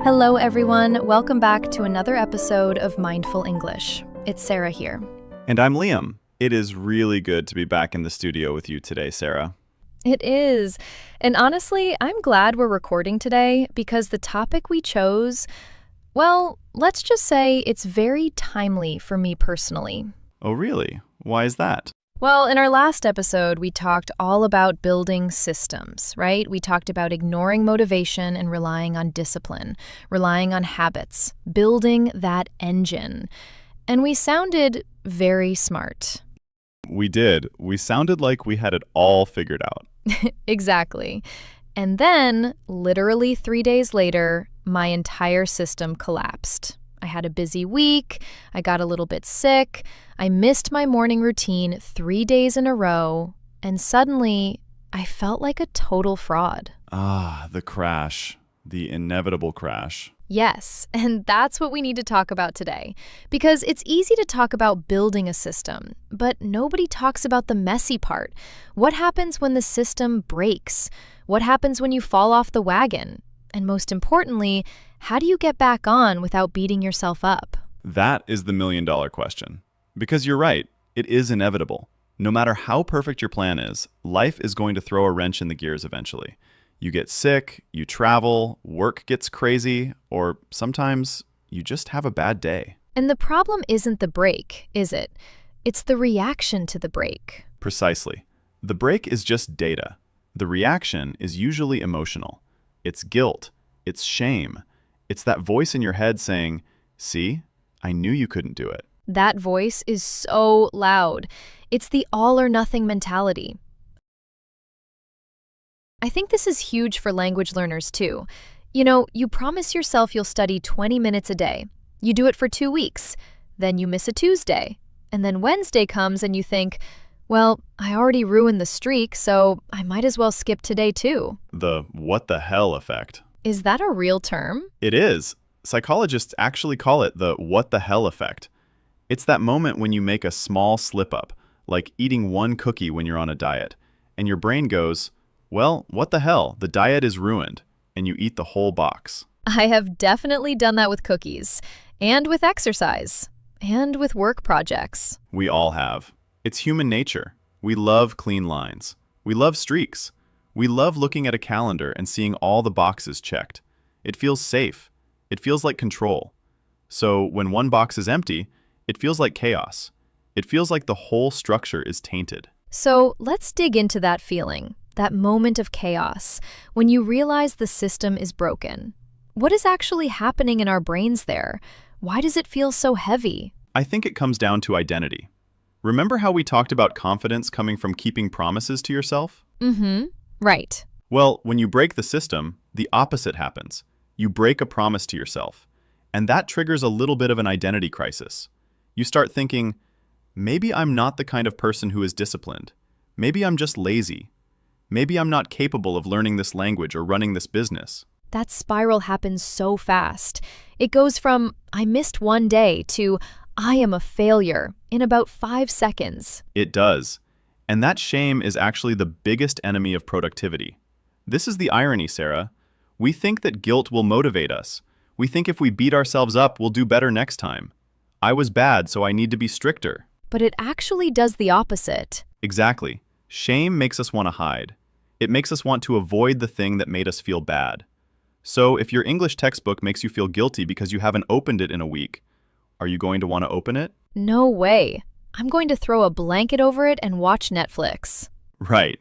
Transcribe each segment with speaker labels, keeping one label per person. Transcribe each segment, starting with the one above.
Speaker 1: Hello, everyone. Welcome back to another episode of Mindful English. It's Sarah here.
Speaker 2: And I'm Liam. It is really good to be back in the studio with you today, Sarah.
Speaker 1: It is. And honestly, I'm glad we're recording today because the topic we chose, well, let's just say it's very timely for me personally.
Speaker 2: Oh, really? Why is that?
Speaker 1: Well, in our last episode, we talked all about building systems, right? We talked about ignoring motivation and relying on discipline, relying on habits, building that engine. And we sounded very smart.
Speaker 2: We did. We sounded like we had it all figured out.
Speaker 1: Exactly. And then, literally 3 days later, my entire system collapsed. I had a busy week, I got a little bit sick, I missed my morning routine 3 days in a row, and suddenly I felt like a total fraud.
Speaker 2: Ah, the crash. The inevitable crash.
Speaker 1: Yes, and that's what we need to talk about today. Because it's easy to talk about building a system, but nobody talks about the messy part. What happens when the system breaks? What happens when you fall off the wagon? And most importantly, how do you get back on without beating yourself up?
Speaker 2: That is the million-dollar question. Because you're right, it is inevitable. No matter how perfect your plan is, life is going to throw a wrench in the gears eventually. You get sick, you travel, work gets crazy, or sometimes you just have a bad day.
Speaker 1: And the problem isn't the break, is it? It's the reaction to the break.
Speaker 2: Precisely. The break is just data. The reaction is usually emotional. It's guilt. It's shame. It's that voice in your head saying, "See, I knew you couldn't do it."
Speaker 1: That voice is so loud. It's the all or nothing mentality. I think this is huge for language learners too. You promise yourself you'll study 20 minutes a day. You do it for 2 weeks. Then you miss a Tuesday. And then Wednesday comes and you think, well, I already ruined the streak, so I might as well skip today too.
Speaker 2: The what the hell effect.
Speaker 1: Is that a real term?
Speaker 2: It is. Psychologists actually call it the what the hell effect. It's that moment when you make a small slip-up, like eating one cookie when you're on a diet, and your brain goes, well, what the hell, the diet is ruined, and you eat the whole box.
Speaker 1: I have definitely done that with cookies, and with exercise, and with work projects.
Speaker 2: We all have. It's human nature. We love clean lines. We love streaks. We love looking at a calendar and seeing all the boxes checked. It feels safe. It feels like control. So when one box is empty, it feels like chaos. It feels like the whole structure is tainted.
Speaker 1: So let's dig into that feeling, that moment of chaos, when you realize the system is broken. What is actually happening in our brains there? Why does it feel so heavy?
Speaker 2: I think it comes down to identity. Remember how we talked about confidence coming from keeping promises to yourself?
Speaker 1: Right.
Speaker 2: Well, when you break the system, the opposite happens. You break a promise to yourself. And that triggers a little bit of an identity crisis. You start thinking, maybe I'm not the kind of person who is disciplined. Maybe I'm just lazy. Maybe I'm not capable of learning this language or running this business.
Speaker 1: That spiral happens so fast. It goes from, I missed one day, to, I am a failure, in about 5 seconds.
Speaker 2: It does. And that shame is actually the biggest enemy of productivity. This is the irony, Sarah. We think that guilt will motivate us. We think if we beat ourselves up, we'll do better next time. I was bad, so I need to be stricter.
Speaker 1: But it actually does the opposite.
Speaker 2: Exactly. Shame makes us want to hide. It makes us want to avoid the thing that made us feel bad. So if your English textbook makes you feel guilty because you haven't opened it in a week, are you going to want to open it?
Speaker 1: No way. I'm going to throw a blanket over it and watch Netflix.
Speaker 2: Right.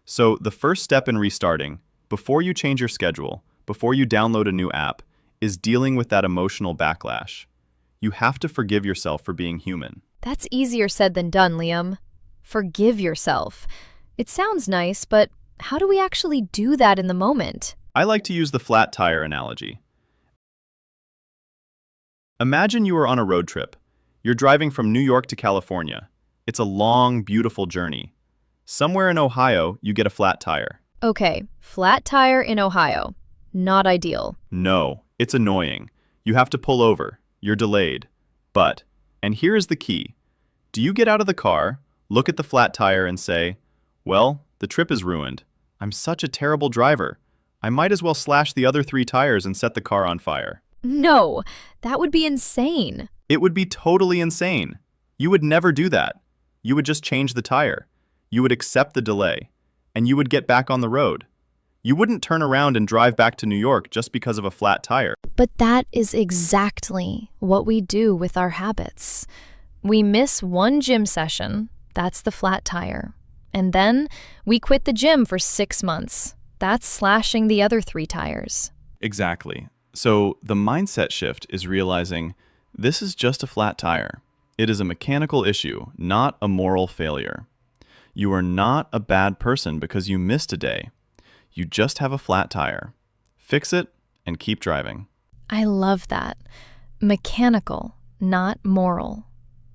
Speaker 2: So the first step in restarting, before you change your schedule, before you download a new app, is dealing with that emotional backlash. You have to forgive yourself for being human.
Speaker 1: That's easier said than done, Liam. Forgive yourself. It sounds nice, but how do we actually do that in the moment?
Speaker 2: I like to use the flat tire analogy. Imagine you are on a road trip. You're driving from New York to California. It's a long, beautiful journey. Somewhere in Ohio, you get a flat tire.
Speaker 1: Okay, flat tire in Ohio. Not ideal.
Speaker 2: No, it's annoying. You have to pull over. You're delayed. But, and here is the key. Do you get out of the car, look at the flat tire and say, well, the trip is ruined. I'm such a terrible driver. I might as well slash the other 3 tires and set the car on fire.
Speaker 1: No, that would be insane.
Speaker 2: It would be totally insane. You would never do that. You would just change the tire. You would accept the delay, and you would get back on the road. You wouldn't turn around and drive back to New York just because of a flat tire.
Speaker 1: But that is exactly what we do with our habits. We miss one gym session, that's the flat tire. And then we quit the gym for 6 months. That's slashing the other 3 tires.
Speaker 2: Exactly. So the mindset shift is realizing this is just a flat tire. It is a mechanical issue, not a moral failure. You are not a bad person because you missed a day. You just have a flat tire. Fix it and keep driving.
Speaker 1: I love that. Mechanical, not moral.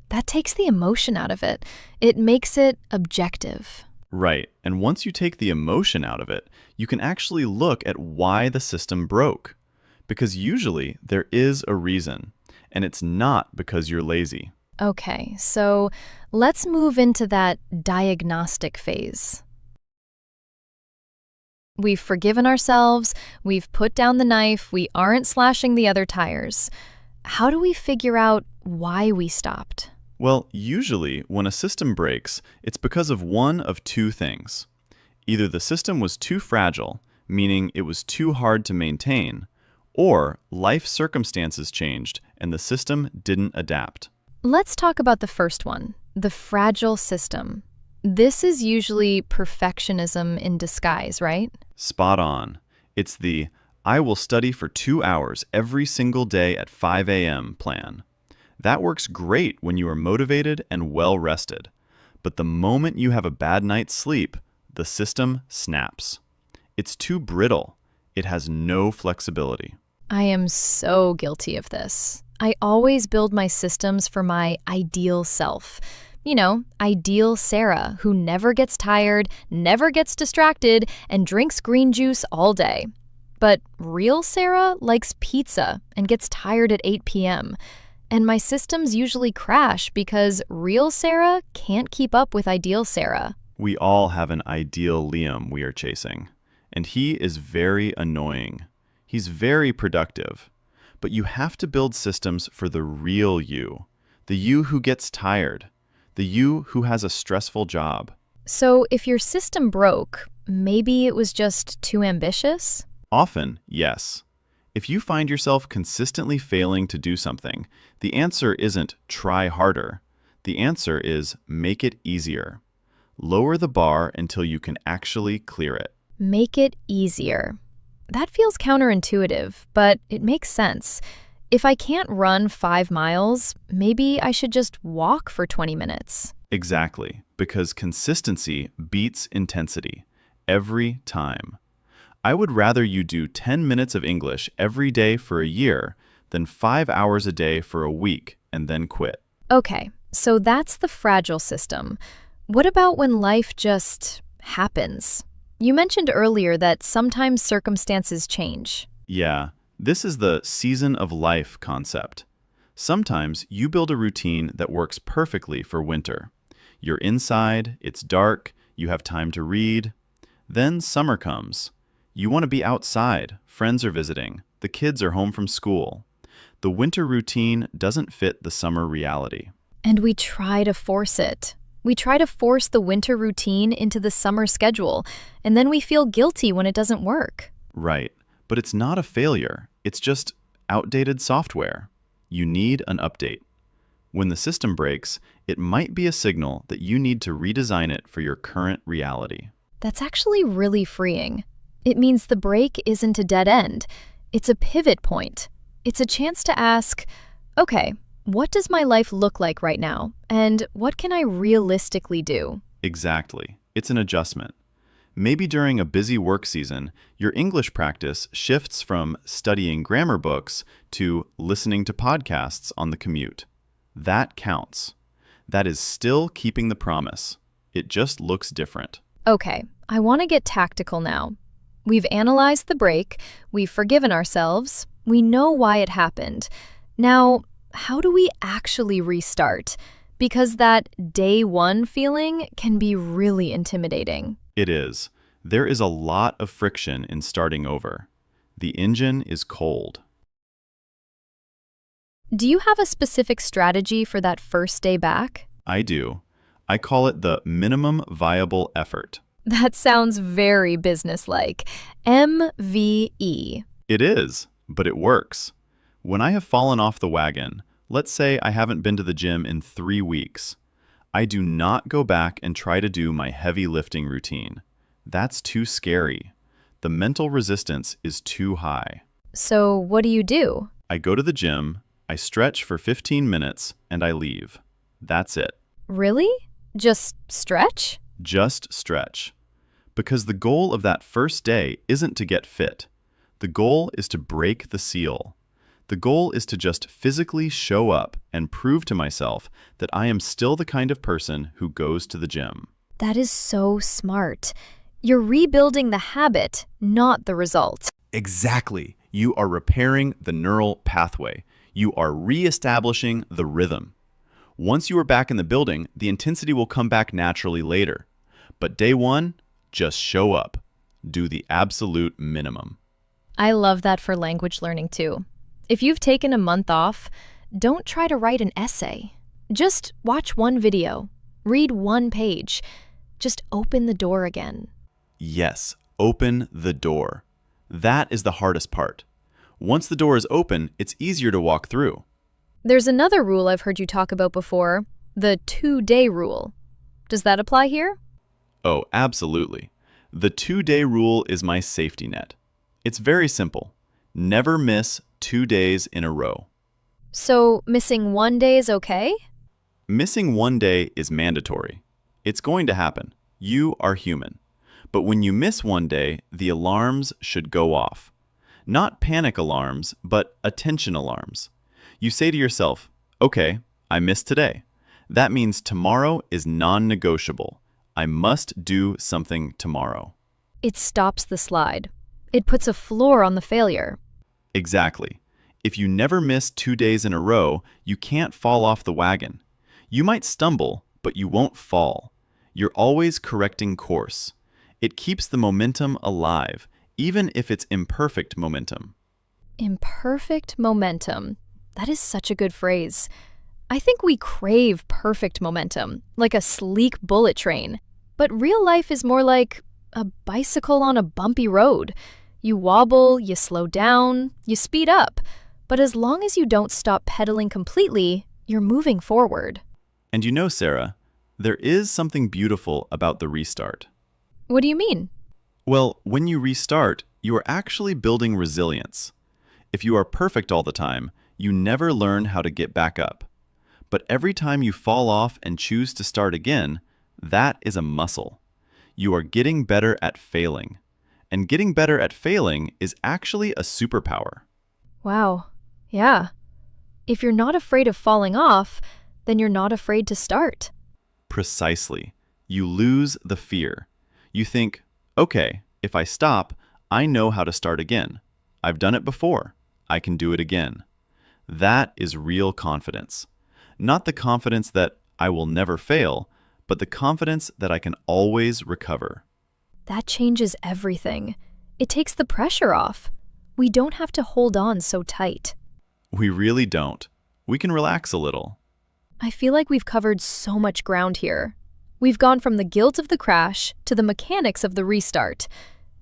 Speaker 1: That takes the emotion out of it. It makes it objective.
Speaker 2: Right. And once you take the emotion out of it, you can actually look at why the system broke. Because usually there is a reason, and it's not because you're lazy.
Speaker 1: Okay, so let's move into that diagnostic phase. We've forgiven ourselves, we've put down the knife, we aren't slashing the other tires. How do we figure out why we stopped?
Speaker 2: Well, usually when a system breaks, it's because of one of 2 things. Either the system was too fragile, meaning it was too hard to maintain, or life circumstances changed and the system didn't adapt.
Speaker 1: Let's talk about the first one, the fragile system. This is usually perfectionism in disguise, right?
Speaker 2: Spot on. It's the I will study for 2 hours every single day at 5 a.m. plan. That works great when you are motivated and well rested. But the moment you have a bad night's sleep, the system snaps. It's too brittle. It has no flexibility.
Speaker 1: I am so guilty of this. I always build my systems for my ideal self. You know, ideal Sarah, who never gets tired, never gets distracted, and drinks green juice all day. But real Sarah likes pizza and gets tired at 8 p.m. And my systems usually crash because real Sarah can't keep up with ideal Sarah.
Speaker 2: We all have an ideal Liam we are chasing, and he is very annoying. He's very productive. But you have to build systems for the real you, the you who gets tired, the you who has a stressful job.
Speaker 1: So if your system broke, maybe it was just too ambitious?
Speaker 2: Often, yes. If you find yourself consistently failing to do something, the answer isn't try harder. The answer is make it easier. Lower the bar until you can actually clear it.
Speaker 1: Make it easier. That feels counterintuitive, but it makes sense. If I can't run 5 miles, maybe I should just walk for 20 minutes.
Speaker 2: Exactly, because consistency beats intensity every time. I would rather you do 10 minutes of English every day for a year than 5 hours a day for a week and then quit.
Speaker 1: Okay, so that's the fragile system. What about when life just happens? You mentioned earlier that sometimes circumstances change.
Speaker 2: Yeah, this is the season of life concept. Sometimes you build a routine that works perfectly for winter. You're inside, it's dark, you have time to read. Then summer comes. You want to be outside, friends are visiting, the kids are home from school. The winter routine doesn't fit the summer reality.
Speaker 1: And we try to force it. We try to force the winter routine into the summer schedule, and then we feel guilty when it doesn't work.
Speaker 2: Right, but it's not a failure. It's just outdated software. You need an update. When the system breaks, it might be a signal that you need to redesign it for your current reality.
Speaker 1: That's actually really freeing. It means the break isn't a dead end. It's a pivot point. It's a chance to ask, okay, what does my life look like right now? And what can I realistically do?
Speaker 2: Exactly. It's an adjustment. Maybe during a busy work season, your English practice shifts from studying grammar books to listening to podcasts on the commute. That counts. That is still keeping the promise. It just looks different.
Speaker 1: Okay, I want to get tactical now. We've analyzed the break, we've forgiven ourselves, we know why it happened. Now, how do we actually restart? Because that day one feeling can be really intimidating.
Speaker 2: It is. There is a lot of friction in starting over. The engine is cold.
Speaker 1: Do you have a specific strategy for that first day back?
Speaker 2: I do. I call it the minimum viable effort.
Speaker 1: That sounds very businesslike. MVE.
Speaker 2: It is, but it works. When I have fallen off the wagon, let's say I haven't been to the gym in 3 weeks, I do not go back and try to do my heavy lifting routine. That's too scary. The mental resistance is too high.
Speaker 1: So, what do?
Speaker 2: I go to the gym, I stretch for 15 minutes, and I leave. That's it.
Speaker 1: Really? Just stretch?
Speaker 2: Just stretch. Because the goal of that first day isn't to get fit. The goal is to break the seal. The goal is to just physically show up and prove to myself that I am still the kind of person who goes to the gym.
Speaker 1: That is so smart. You're rebuilding the habit, not the result.
Speaker 2: Exactly. You are repairing the neural pathway. You are reestablishing the rhythm. Once you are back in the building, the intensity will come back naturally later. But day one, just show up. Do the absolute minimum.
Speaker 1: I love that for language learning too. If you've taken a month off, don't try to write an essay. Just watch one video, read one page. Just open the door again.
Speaker 2: Yes, open the door. That is the hardest part. Once the door is open, it's easier to walk through.
Speaker 1: There's another rule I've heard you talk about before, the 2-day rule. Does that apply here?
Speaker 2: Oh, absolutely. The 2-day rule is my safety net. It's very simple. Never miss 2 days in a row.
Speaker 1: So missing 1 day is okay?
Speaker 2: Missing 1 day is mandatory. It's going to happen. You are human. But when you miss 1 day, the alarms should go off. Not panic alarms, but attention alarms. You say to yourself, okay, I missed today. That means tomorrow is non-negotiable. I must do something tomorrow.
Speaker 1: It stops the slide. It puts a floor on the failure.
Speaker 2: Exactly. If you never miss 2 days in a row, you can't fall off the wagon. You might stumble, but you won't fall. You're always correcting course. It keeps the momentum alive, even if it's imperfect momentum.
Speaker 1: Imperfect momentum. That is such a good phrase. I think we crave perfect momentum, like a sleek bullet train. But real life is more like a bicycle on a bumpy road. You wobble, you slow down, you speed up. But as long as you don't stop pedaling completely, you're moving forward.
Speaker 2: And you know, Sarah, there is something beautiful about the restart.
Speaker 1: What do you mean?
Speaker 2: Well, when you restart, you are actually building resilience. If you are perfect all the time, you never learn how to get back up. But every time you fall off and choose to start again, that is a muscle. You are getting better at failing. And getting better at failing is actually a superpower.
Speaker 1: Wow. Yeah. If you're not afraid of falling off, then you're not afraid to start.
Speaker 2: Precisely. You lose the fear. You think, okay, if I stop, I know how to start again. I've done it before. I can do it again. That is real confidence. Not the confidence that I will never fail, but the confidence that I can always recover.
Speaker 1: That changes everything. It takes the pressure off. We don't have to hold on so tight.
Speaker 2: We really don't. We can relax a little.
Speaker 1: I feel like we've covered so much ground here. We've gone from the guilt of the crash to the mechanics of the restart.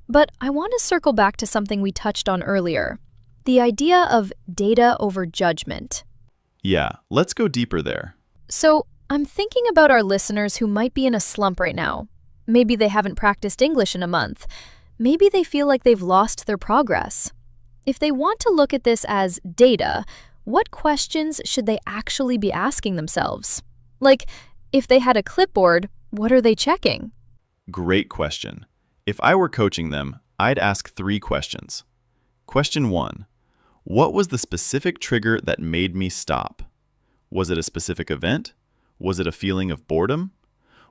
Speaker 1: But I want to circle back to something we touched on earlier. The idea of data over judgment.
Speaker 2: Yeah, let's go deeper there.
Speaker 1: So, I'm thinking about our listeners who might be in a slump right now. Maybe they haven't practiced English in a month. Maybe they feel like they've lost their progress. If they want to look at this as data, what questions should they actually be asking themselves? Like, if they had a clipboard, what are they checking?
Speaker 2: Great question. If I were coaching them, I'd ask 3 questions. Question 1. What was the specific trigger that made me stop? Was it a specific event? Was it a feeling of boredom?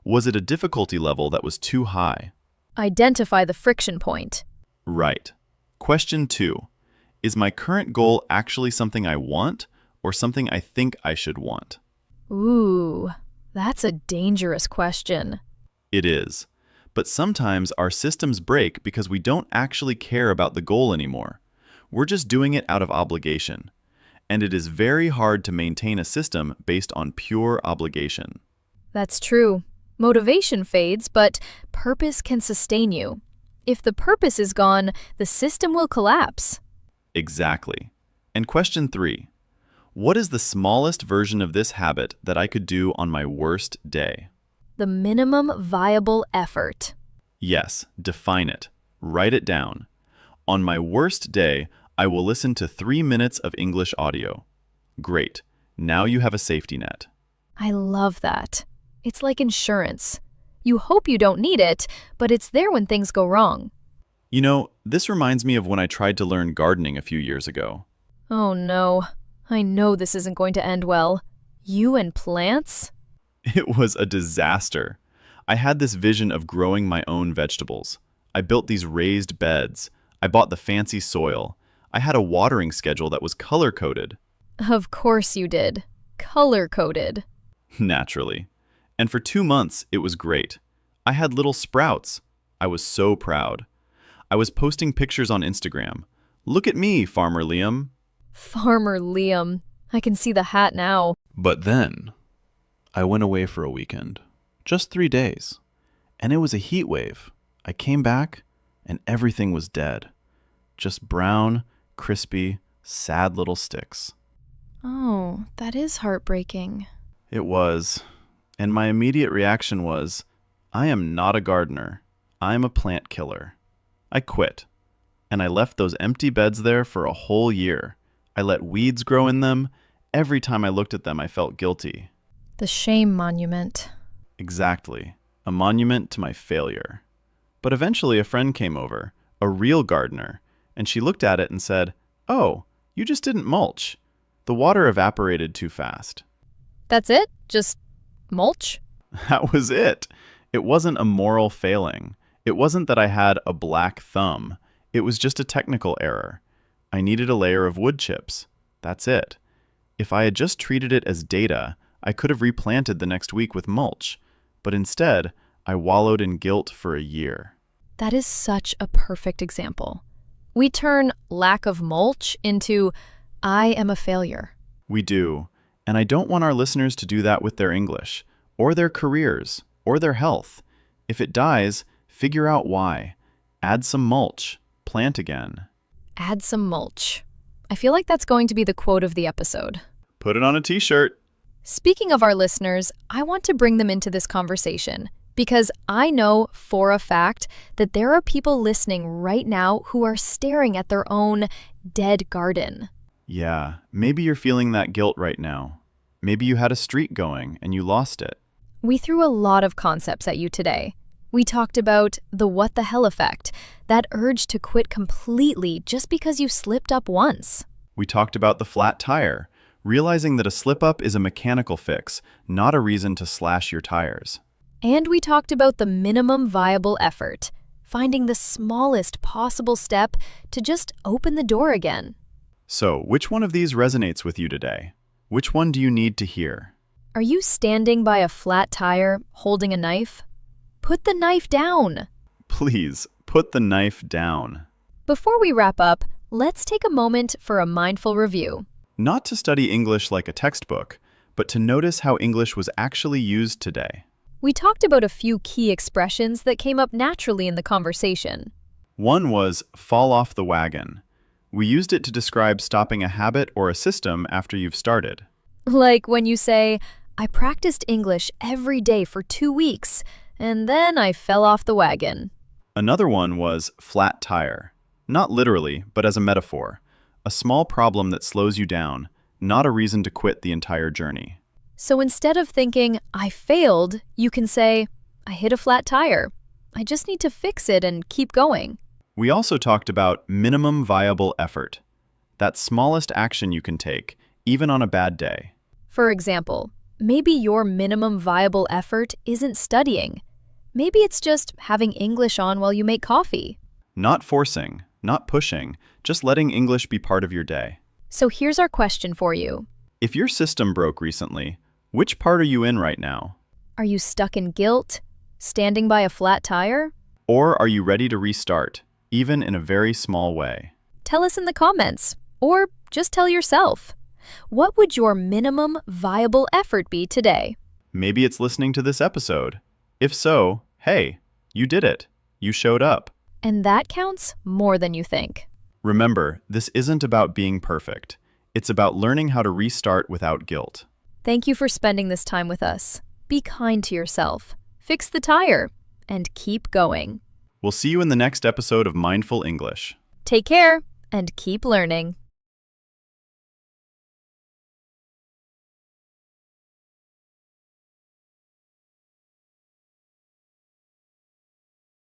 Speaker 2: Was it a difficulty level that was too high?
Speaker 1: Identify the friction point.
Speaker 2: Right. Question 2. Is my current goal actually something I want or something I think I should want?
Speaker 1: Ooh, that's a dangerous question.
Speaker 2: It is. But sometimes our systems break because we don't actually care about the goal anymore. We're just doing it out of obligation. And it is very hard to maintain a system based on pure obligation.
Speaker 1: That's true. Motivation fades, but purpose can sustain you. If the purpose is gone, the system will collapse.
Speaker 2: Exactly. And question 3. What is the smallest version of this habit that I could do on my worst day?
Speaker 1: The minimum viable effort.
Speaker 2: Yes, define it. Write it down. On my worst day, I will listen to 3 minutes of English audio. Great. Now you have a safety net.
Speaker 1: I love that. It's like insurance. You hope you don't need it, but it's there when things go wrong.
Speaker 2: You know, this reminds me of when I tried to learn gardening a few years ago.
Speaker 1: Oh no. I know this isn't going to end well. You and plants?
Speaker 2: It was a disaster. I had this vision of growing my own vegetables. I built these raised beds. I bought the fancy soil. I had a watering schedule that was color-coded.
Speaker 1: Of course you did. Color-coded.
Speaker 2: Naturally. And for 2 months, it was great. I had little sprouts. I was so proud. I was posting pictures on Instagram. Look at me, Farmer Liam.
Speaker 1: Farmer Liam. I can see the hat now.
Speaker 2: But then, I went away for a weekend. Just 3 days. And it was a heat wave. I came back, and everything was dead. Just brown, crispy, sad little sticks.
Speaker 1: Oh, that is heartbreaking.
Speaker 2: It was. And my immediate reaction was, I am not a gardener. I am a plant killer. I quit. And I left those empty beds there for a whole year. I let weeds grow in them. Every time I looked at them, I felt guilty.
Speaker 1: The shame monument.
Speaker 2: Exactly. A monument to my failure. But eventually a friend came over, a real gardener, and she looked at it and said, "Oh, you just didn't mulch. The water evaporated too fast."
Speaker 1: That's it? Just mulch?
Speaker 2: That was it. It wasn't a moral failing. It wasn't that I had a black thumb. It was just a technical error. I needed a layer of wood chips. That's it. If I had just treated it as data, I could have replanted the next week with mulch. But instead, I wallowed in guilt for a year.
Speaker 1: That is such a perfect example. We turn lack of mulch into I am a failure.
Speaker 2: We do. And I don't want our listeners to do that with their English, or their careers, or their health. If it dies, figure out why. Add some mulch. Plant again.
Speaker 1: Add some mulch. I feel like that's going to be the quote of the episode.
Speaker 2: Put it on a t-shirt.
Speaker 1: Speaking of our listeners, I want to bring them into this conversation because I know for a fact that there are people listening right now who are staring at their own dead garden.
Speaker 2: Yeah, maybe you're feeling that guilt right now. Maybe you had a streak going and you lost it.
Speaker 1: We threw a lot of concepts at you today. We talked about the what the hell effect, that urge to quit completely just because you slipped up once.
Speaker 2: We talked about the flat tire, realizing that a slip-up is a mechanical fix, not a reason to slash your tires.
Speaker 1: And we talked about the minimum viable effort, finding the smallest possible step to just open the door again.
Speaker 2: So, which one of these resonates with you today? Which one do you need to hear?
Speaker 1: Are you standing by a flat tire, holding a knife? Put the knife down.
Speaker 2: Please, put the knife down.
Speaker 1: Before we wrap up, let's take a moment for a mindful review.
Speaker 2: Not to study English like a textbook, but to notice how English was actually used today.
Speaker 1: We talked about a few key expressions that came up naturally in the conversation.
Speaker 2: One was fall off the wagon. We used it to describe stopping a habit or a system after you've started.
Speaker 1: Like when you say, I practiced English every day for 2 weeks, and then I fell off the wagon.
Speaker 2: Another one was flat tire. Not literally, but as a metaphor. A small problem that slows you down, not a reason to quit the entire journey.
Speaker 1: So instead of thinking, I failed, you can say, I hit a flat tire. I just need to fix it and keep going.
Speaker 2: We also talked about minimum viable effort. That smallest action you can take, even on a bad day.
Speaker 1: For example, maybe your minimum viable effort isn't studying. Maybe it's just having English on while you make coffee.
Speaker 2: Not forcing, not pushing, just letting English be part of your day.
Speaker 1: So here's our question for you.
Speaker 2: If your system broke recently, which part are you in right now?
Speaker 1: Are you stuck in guilt, Standing by a flat tire?
Speaker 2: Or are you ready to restart, even in a very small way?
Speaker 1: Tell us in the comments, or just tell yourself. What would your minimum viable effort be today?
Speaker 2: Maybe it's listening to this episode. If so, hey, you did it. You showed up.
Speaker 1: And that counts more than you think.
Speaker 2: Remember, this isn't about being perfect. It's about learning how to restart without guilt.
Speaker 1: Thank you for spending this time with us. Be kind to yourself, fix the tire, and keep going.
Speaker 2: We'll see you in the next episode of Mindful English.
Speaker 1: Take care and keep learning.